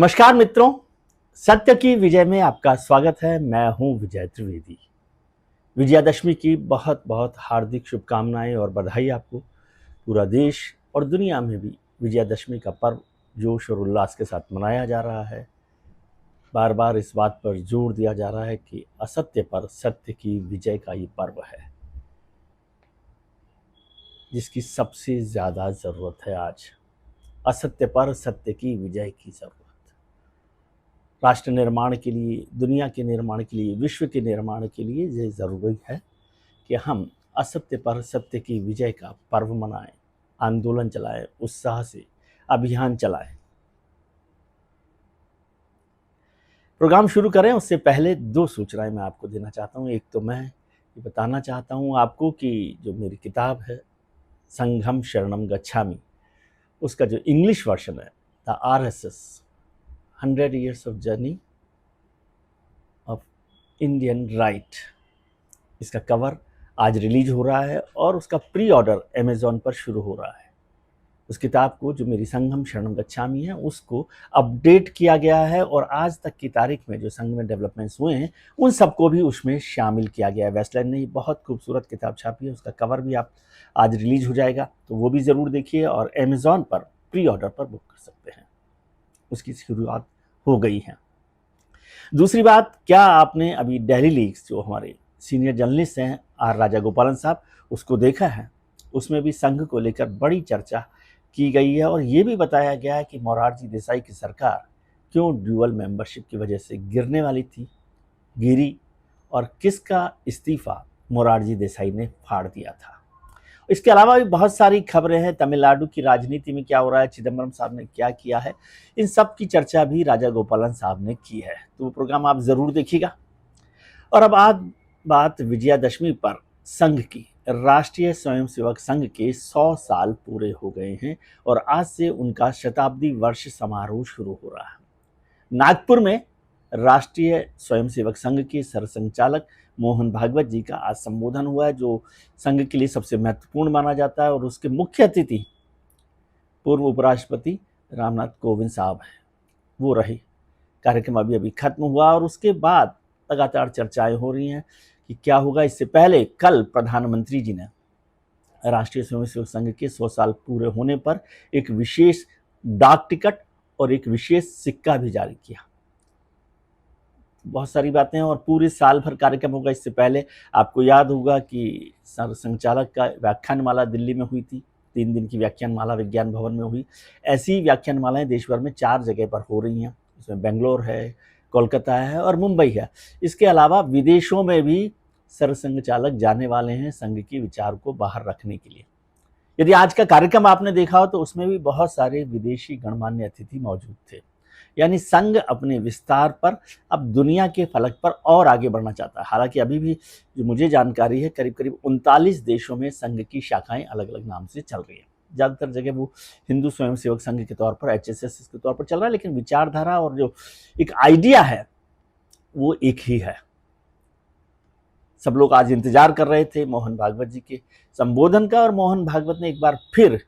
नमस्कार मित्रों, सत्य की विजय में आपका स्वागत है। मैं हूं विजय त्रिवेदी। विजयादशमी की बहुत बहुत हार्दिक शुभकामनाएं और बधाई आपको। पूरा देश और दुनिया में भी विजयादशमी का पर्व जोश और उल्लास के साथ मनाया जा रहा है। बार बार इस बात पर जोर दिया जा रहा है कि असत्य पर सत्य की विजय का ये पर्व है, जिसकी सबसे ज़्यादा ज़रूरत है आज। असत्य पर सत्य की विजय की ज़रूरत। राष्ट्र निर्माण के लिए, दुनिया के निर्माण के लिए, विश्व के निर्माण के लिए ये ज़रूरी है कि हम असत्य पर सत्य की विजय का पर्व मनाएं, आंदोलन चलाएं, उत्साह से अभियान चलाएं। प्रोग्राम शुरू करें उससे पहले दो सूचनाएं मैं आपको देना चाहता हूं। एक तो मैं ये बताना चाहता हूं आपको कि जो मेरी किताब है संघम शरणम गच्छामि, उसका जो इंग्लिश वर्जन है the RSS 100 Years of Journey of Indian Right, इसका कवर आज रिलीज हो रहा है और उसका प्री ऑर्डर अमेज़ॉन पर शुरू हो रहा है। उस किताब को, जो मेरी संघम शरणम गच्छामि है, उसको अपडेट किया गया है और आज तक की तारीख में जो संघ में डेवलपमेंट्स हुए हैं उन सबको भी उसमें शामिल किया गया है। वेस्टलैंड ने बहुत खूबसूरत किताब छापी है, उसका कवर भी आप आज रिलीज हो जाएगा, तो वो भी ज़रूर देखिए और अमेज़ॉन पर प्री ऑर्डर पर बुक कर सकते हैं। उसकी शुरुआत हो गई है। दूसरी बात, क्या आपने अभी डेली लीग्स, जो हमारे सीनियर जर्नलिस्ट हैं आर राजा गोपालन साहब, उसको देखा है? उसमें भी संघ को लेकर बड़ी चर्चा की गई है और ये भी बताया गया है कि मोरारजी देसाई की सरकार क्यों ड्यूअल मेंबरशिप की वजह से गिरने वाली थी, गिरी, और किसका इस्तीफा मोरारजी देसाई ने फाड़ दिया था। इसके अलावा भी बहुत सारी खबरें हैं। तमिलनाडु की राजनीति में क्या हो रहा है, चिदम्बरम साहब ने क्या किया है, इन सब की चर्चा भी राजा गोपालन साहब ने की है। तो वो प्रोग्राम आप ज़रूर देखिएगा। और अब आज बात विजयादशमी पर संघ की। राष्ट्रीय स्वयंसेवक संघ के 100 साल पूरे हो गए हैं और आज से उनका शताब्दी वर्ष समारोह शुरू हो रहा है। नागपुर में राष्ट्रीय स्वयंसेवक संघ के सरसंघचालक मोहन भागवत जी का आज संबोधन हुआ है, जो संघ के लिए सबसे महत्वपूर्ण माना जाता है, और उसके मुख्य अतिथि पूर्व उपराष्ट्रपति रामनाथ कोविंद साहब हैं, वो रहे। कार्यक्रम अभी अभी खत्म हुआ और उसके बाद लगातार चर्चाएं हो रही हैं कि क्या होगा। इससे पहले कल प्रधानमंत्री जी ने राष्ट्रीय स्वयंसेवक संघ के 100 साल पूरे होने पर एक विशेष डाक टिकट और एक विशेष सिक्का भी जारी किया। बहुत सारी बातें हैं और पूरे साल भर कार्यक्रम होगा। इससे पहले आपको याद होगा कि संचालक का व्याख्यानमाला दिल्ली में हुई थी, 3 दिन की व्याख्यानमाला विज्ञान भवन में हुई। ऐसी व्याख्यानमालाएं देश भर में 4 जगह पर हो रही हैं। इसमें बेंगलोर है, कोलकाता है और मुंबई है। इसके अलावा विदेशों में भी सरसंघचालक जाने वाले हैं संघ के विचार को बाहर रखने के लिए। यदि आज का कार्यक्रम आपने देखा हो तो उसमें भी बहुत सारे विदेशी गणमान्य अतिथि मौजूद थे। यानी संघ अपने विस्तार पर अब दुनिया के फलक पर और आगे बढ़ना चाहता है। हालांकि अभी भी जो मुझे जानकारी है, करीब करीब 39 देशों में संघ की शाखाएं अलग अलग नाम से चल रही हैं। ज़्यादातर जगह वो हिंदू स्वयंसेवक संघ के तौर पर, HSS के तौर पर चल रहा है, लेकिन विचारधारा और जो एक आइडिया है वो एक ही है। सब लोग आज इंतजार कर रहे थे मोहन भागवत जी के संबोधन का, और मोहन भागवत ने एक बार फिर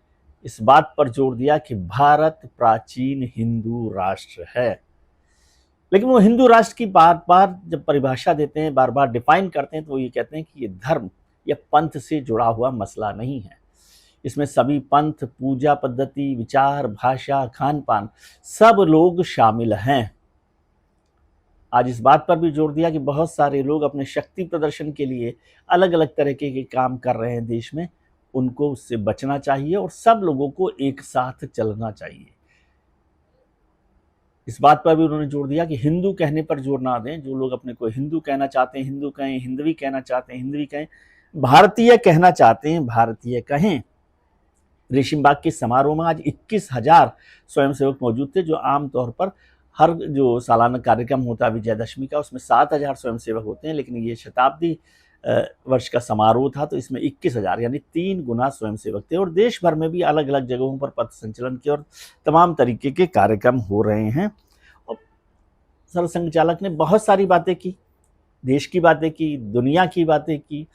इस बात पर जोर दिया कि भारत प्राचीन हिंदू राष्ट्र है। लेकिन वो हिंदू राष्ट्र की बार बार जब परिभाषा देते हैं, बार बार डिफाइन करते हैं, तो वो ये कहते हैं कि ये धर्म या पंथ से जुड़ा हुआ मसला नहीं है। इसमें सभी पंथ, पूजा पद्धति, विचार, भाषा, खान पान, सब लोग शामिल हैं। आज इस बात पर भी जोर दिया कि बहुत सारे लोग अपने शक्ति प्रदर्शन के लिए अलग अलग तरह के काम कर रहे हैं देश में, उनको उससे बचना चाहिए और सब लोगों को एक साथ चलना चाहिए। इस बात पर भी उन्होंने जोर दिया कि हिंदू कहने पर जोर ना दें। जो लोग अपने को हिंदू कहना चाहते हैं हिंदू कहें, हिंदवी कहना चाहते हैं हिंदवी कहें, भारतीय कहना चाहते हैं भारतीय कहें। रेशिमबाग के समारोह में आज 21,000 स्वयंसेवक मौजूद थे, जो आमतौर पर हर जो सालाना कार्यक्रम होता है विजयादशमी का, उसमें 7,000 स्वयंसेवक होते हैं, लेकिन ये शताब्दी वर्ष का समारोह था तो इसमें 21,000 यानी 3 गुना स्वयंसेवक थे। और देश भर में भी अलग अलग जगहों पर पथ संचलन के और तमाम तरीके के कार्यक्रम हो रहे हैं। और सरसंघचालक ने बहुत सारी बातें की, देश की बातें की, दुनिया की बातें की।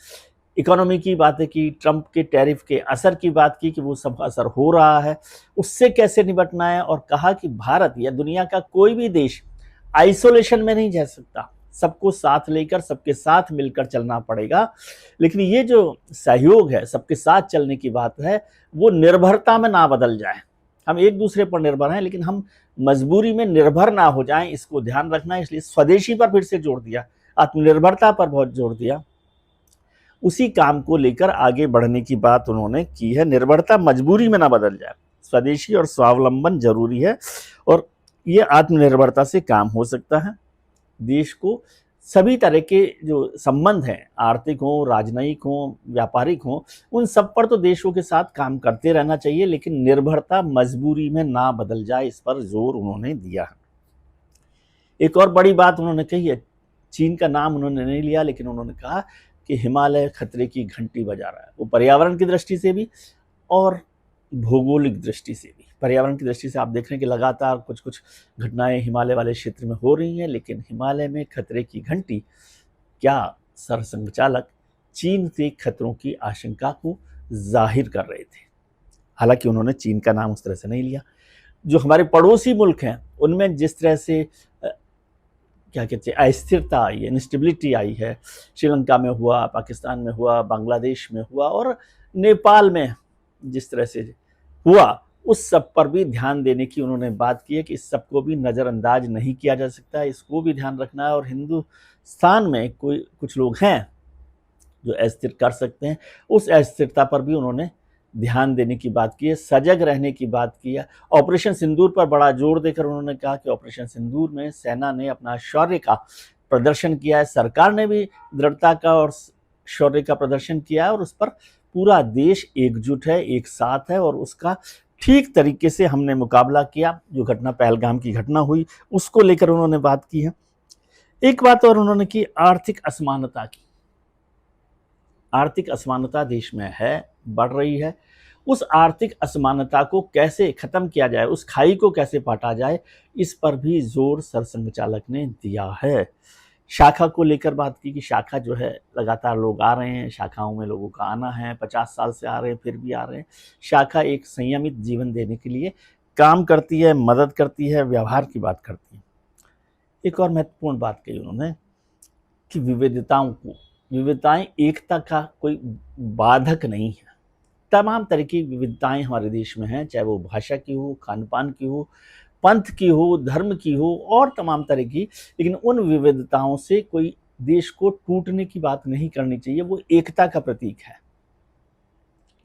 इकोनॉमी की बातें की, ट्रंप के टैरिफ के असर की बात की कि वो सब असर हो रहा है, उससे कैसे निपटना है, और कहा कि भारत या दुनिया का कोई भी देश आइसोलेशन में नहीं जा सकता, सबको साथ लेकर सबके साथ मिलकर चलना पड़ेगा। लेकिन ये जो सहयोग है, सबके साथ चलने की बात है, वो निर्भरता में ना बदल जाए। हम एक दूसरे पर निर्भर हैं, लेकिन हम मजबूरी में निर्भर ना हो जाएं, इसको ध्यान रखना है। इसलिए स्वदेशी पर फिर से जोर दिया, आत्मनिर्भरता पर बहुत जोर दिया। उसी काम को लेकर आगे बढ़ने की बात उन्होंने की है। निर्भरता मजबूरी में ना बदल जाए, स्वदेशी और स्वावलंबन जरूरी है, और ये आत्मनिर्भरता से काम हो सकता है। देश को सभी तरह के जो संबंध हैं, आर्थिक हो, राजनयिक हो, व्यापारिक हो, उन सब पर तो देशों के साथ काम करते रहना चाहिए, लेकिन निर्भरता मजबूरी में ना बदल जाए, इस पर जोर उन्होंने दिया है। एक और बड़ी बात उन्होंने कही है, चीन का नाम उन्होंने नहीं लिया, लेकिन उन्होंने कहा कि हिमालय खतरे की घंटी बजा रहा है। वो पर्यावरण की दृष्टि से भी और भौगोलिक दृष्टि से भी। पर्यावरण की दृष्टि से आप देख रहे हैं कि लगातार कुछ कुछ घटनाएं हिमालय वाले क्षेत्र में हो रही हैं, लेकिन हिमालय में खतरे की घंटी, क्या सरसंघचालक चीन से खतरों की आशंका को जाहिर कर रहे थे। हालांकि उन्होंने चीन का नाम उस तरह से नहीं लिया। जो हमारे पड़ोसी मुल्क हैं, उनमें जिस तरह से क्या कहते हैं अस्थिरता आई है, इंस्टेबिलिटी आई है, श्रीलंका में हुआ, पाकिस्तान में हुआ, बांग्लादेश में हुआ, और नेपाल में जिस तरह से हुआ, उस सब पर भी ध्यान देने की उन्होंने बात की है कि इस सब को भी नज़रअंदाज नहीं किया जा सकता, इसको भी ध्यान रखना है। और हिंदुस्तान में कुछ लोग हैं जो अस्थिर कर सकते हैं, उस अस्थिरता पर भी उन्होंने ध्यान देने की बात की है, सजग रहने की बात की है। ऑपरेशन सिंदूर पर बड़ा जोर देकर उन्होंने कहा कि ऑपरेशन सिंदूर में सेना ने अपना शौर्य का प्रदर्शन किया है, सरकार ने भी दृढ़ता का और शौर्य का प्रदर्शन किया है, और उस पर पूरा देश एकजुट है, एक साथ है, और उसका ठीक तरीके से हमने मुकाबला किया। जो घटना पहलगाम की घटना हुई, उसको लेकर उन्होंने बात की है। एक बात और उन्होंने की, आर्थिक असमानता की। आर्थिक असमानता देश में है, बढ़ रही है। उस आर्थिक असमानता को कैसे खत्म किया जाए, उस खाई को कैसे पाटा जाए, इस पर भी जोर सरसंघचालक ने दिया है। शाखा को लेकर बात की कि शाखा जो है, लगातार लोग आ रहे हैं, शाखाओं में लोगों का आना है, 50 साल से आ रहे हैं, फिर भी आ रहे हैं। शाखा एक संयमित जीवन देने के लिए काम करती है, मदद करती है, व्यवहार की बात करती है। एक और महत्वपूर्ण बात कही उन्होंने कि विविधताएं एकता का कोई बाधक नहीं है। तमाम तरह की विविधताएं हमारे देश में हैं, चाहे वो भाषा की हो, खान पान की हो, पंथ की हो, धर्म की हो, और तमाम तरह की। लेकिन उन विविधताओं से कोई देश को टूटने की बात नहीं करनी चाहिए, वो एकता का प्रतीक है।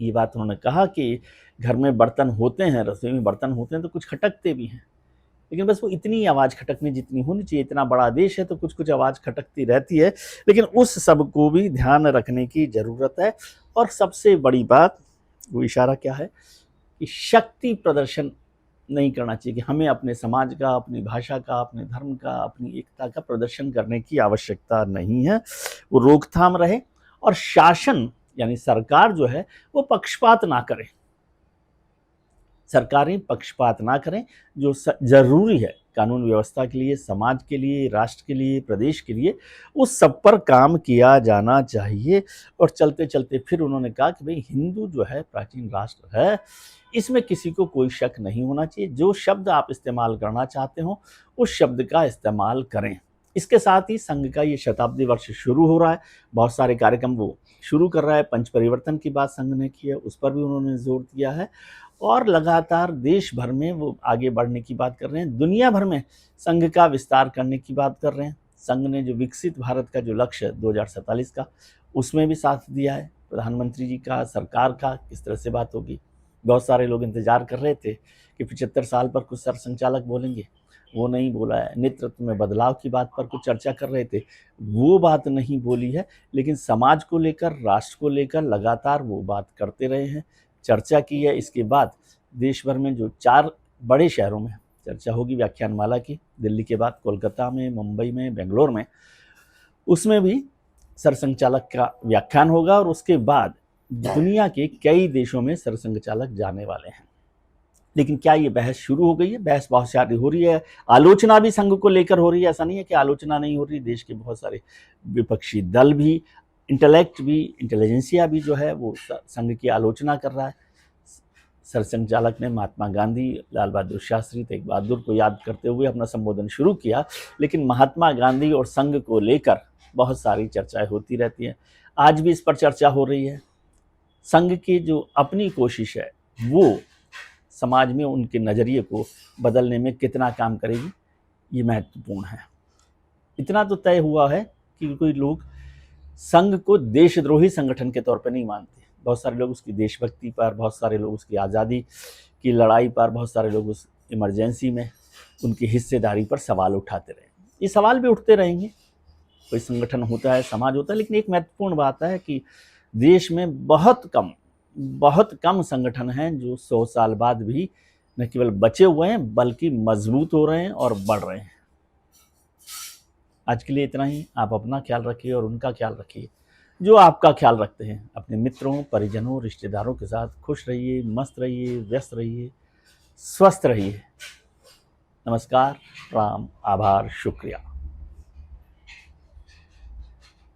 ये बात उन्होंने कहा कि घर में बर्तन होते हैं, रसोई में बर्तन होते हैं तो कुछ खटकते भी हैं, लेकिन बस वो इतनी आवाज़ खटकनी जितनी होनी चाहिए। इतना बड़ा देश है तो कुछ कुछ आवाज़ खटकती रहती है, लेकिन उस सब को भी ध्यान रखने की ज़रूरत है। और सबसे बड़ी बात, वो इशारा क्या है कि शक्ति प्रदर्शन नहीं करना चाहिए, कि हमें अपने समाज का, अपनी भाषा का, अपने धर्म का, अपनी एकता का प्रदर्शन करने की आवश्यकता नहीं है। वो रोकथाम रहे, और शासन यानी सरकार जो है वो पक्षपात ना करे। सरकारें पक्षपात ना करें, जो जरूरी है कानून व्यवस्था के लिए, समाज के लिए, राष्ट्र के लिए, प्रदेश के लिए, उस सब पर काम किया जाना चाहिए। और चलते चलते फिर उन्होंने कहा कि भाई हिंदू जो है प्राचीन राष्ट्र है, इसमें किसी को कोई शक नहीं होना चाहिए। जो शब्द आप इस्तेमाल करना चाहते हो उस शब्द का इस्तेमाल करें। इसके साथ ही संघ का ये शताब्दी वर्ष शुरू हो रहा है, बहुत सारे कार्यक्रम वो शुरू कर रहा है। पंच परिवर्तन की बात संघ ने की है, उस पर भी उन्होंने जोर दिया है, और लगातार देश भर में वो आगे बढ़ने की बात कर रहे हैं। दुनिया भर में संघ का विस्तार करने की बात कर रहे हैं। संघ ने जो विकसित भारत का जो लक्ष्य 2047 का, उसमें भी साथ दिया है। प्रधानमंत्री जी का, सरकार का किस तरह से बात होगी। बहुत सारे लोग इंतजार कर रहे थे कि 75 साल पर कुछ सरसंघचालक बोलेंगे, वो नहीं बोला है। नेतृत्व में बदलाव की बात पर कुछ चर्चा कर रहे थे, वो बात नहीं बोली है। लेकिन समाज को लेकर, राष्ट्र को लेकर लगातार वो बात करते रहे हैं, चर्चा की है। इसके बाद देश भर में जो 4 बड़े शहरों में चर्चा होगी व्याख्यानमाला की, दिल्ली के बाद कोलकाता में, मुंबई में, बेंगलोर में, उसमें भी सरसंघचालक का व्याख्यान होगा। और उसके बाद दुनिया के कई देशों में सरसंघचालक जाने वाले हैं। लेकिन क्या ये बहस शुरू हो गई है? बहस बहुत सारी हो रही है, आलोचना भी संघ को लेकर हो रही है। ऐसा नहीं है कि आलोचना नहीं हो रही। देश के बहुत सारे विपक्षी दल भी इंटेलेक्ट भी, इंटेलिजेंसिया भी जो है वो संघ की आलोचना कर रहा है। सरसंघचालक ने महात्मा गांधी, लाल बहादुर शास्त्री, तेग बहादुर को याद करते हुए अपना संबोधन शुरू किया, लेकिन महात्मा गांधी और संघ को लेकर बहुत सारी चर्चाएं होती रहती हैं। आज भी इस पर चर्चा हो रही है। संघ की जो अपनी कोशिश है वो समाज में उनके नज़रिए को बदलने में कितना काम करेगी, ये महत्वपूर्ण है। इतना तो तय हुआ है कि कोई लोग संघ को देशद्रोही संगठन के तौर पर नहीं मानते। बहुत सारे लोग उसकी देशभक्ति पर, बहुत सारे लोग उसकी आज़ादी की लड़ाई पर, बहुत सारे लोग उस इमरजेंसी में उनकी हिस्सेदारी पर सवाल उठाते रहे। ये सवाल भी उठते रहेंगे। कोई संगठन होता है, समाज होता है, लेकिन एक महत्वपूर्ण बात है कि देश में बहुत कम संगठन हैं जो 100 साल बाद भी न केवल बचे हुए हैं बल्कि मजबूत हो रहे हैं और बढ़ रहे हैं। आज के लिए इतना ही। आप अपना ख्याल रखिए और उनका ख्याल रखिए जो आपका ख्याल रखते हैं। अपने मित्रों, परिजनों, रिश्तेदारों के साथ खुश रहिए, मस्त रहिए, व्यस्त रहिए, स्वस्थ रहिए। नमस्कार, राम, आभार, शुक्रिया।